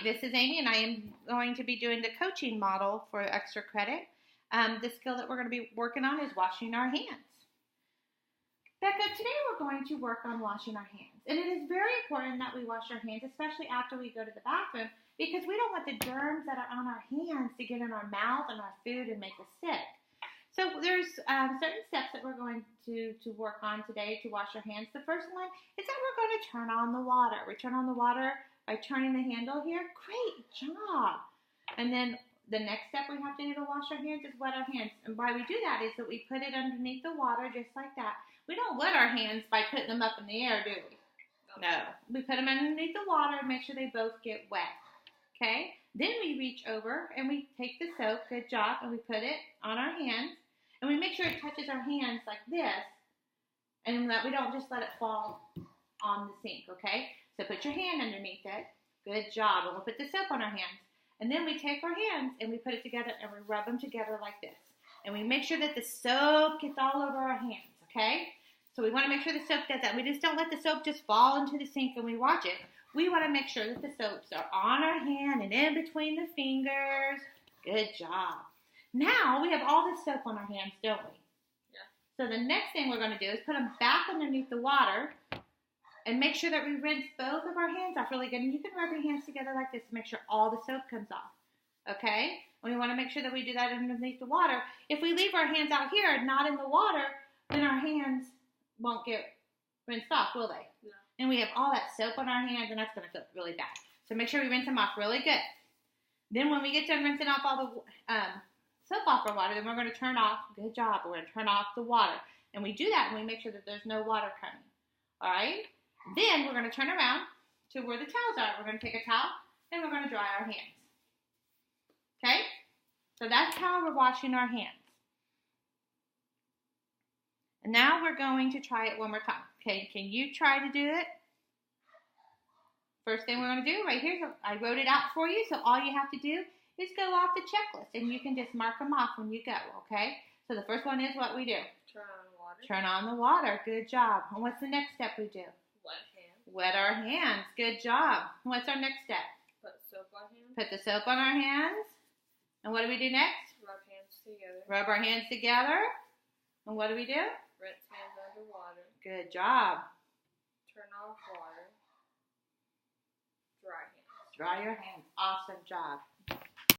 this is Amy, and I am going to be doing the coaching model for extra credit. The skill that we're going to be working on is washing our hands. Becca, today we're going to work on washing our hands. And it is very important that we wash our hands, especially after we go to the bathroom, because we don't want the germs that are on our hands to get in our mouth and our food and make us sick. So there's certain steps that we're going to work on today to wash our hands. The first one is that we're going to turn on the water. We turn on the water by turning the handle here. Great job. And then the next step we have to do to wash our hands is wet our hands. And why we do that is that we put it underneath the water just like that. We don't wet our hands by putting them up in the air, do we? No. We put them underneath the water and make sure they both get wet. Okay? Then we reach over and we take the soap, good job, and we put it on our hands. And we make sure it touches our hands like this, and that we don't just let it fall on the sink, okay? So put your hand underneath it. Good job. And we'll put the soap on our hands. And then we take our hands and we put it together and we rub them together like this. And we make sure that the soap gets all over our hands, okay? So we want to make sure the soap does that. We just don't let the soap just fall into the sink and we watch it. We want to make sure that the soaps are on our hand and in between the fingers. Good job. Now we have all this soap on our hands, don't we? Yeah. So the next thing we're going to do is put them back underneath the water and make sure that we rinse both of our hands off really good. And you can rub your hands together like this to make sure all the soap comes off. Okay? And we want to make sure that we do that underneath the water. If we leave our hands out here, not in the water, then our hands won't get rinsed off, will they? No. And we have all that soap on our hands, and that's going to feel really bad. So make sure we rinse them off really good. Then when we get done rinsing off all the soap off our water, then we're going to turn off, good job, we're going to turn off the water. And we do that and we make sure that there's no water coming. All right? Then we're going to turn around to where the towels are. We're going to take a towel and we're going to dry our hands. Okay? So that's how we're washing our hands. And now we're going to try it one more time. Okay, can you try to do it? First thing we're going to do right here, so I wrote it out for you, so all you have to do is go off the checklist, and you can just mark them off when you go, okay? So the first one is what we do. Turn on the water. Turn on the water. Good job. And what's the next step we do? Wet hands. Wet our hands. Good job. And what's our next step? Put soap on hands. Put the soap on our hands. And what do we do next? Rub hands together. Rub our hands together. And what do we do? Rinse hands underwater. Good job. Turn off water. Dry hands. Dry your hands. Awesome job.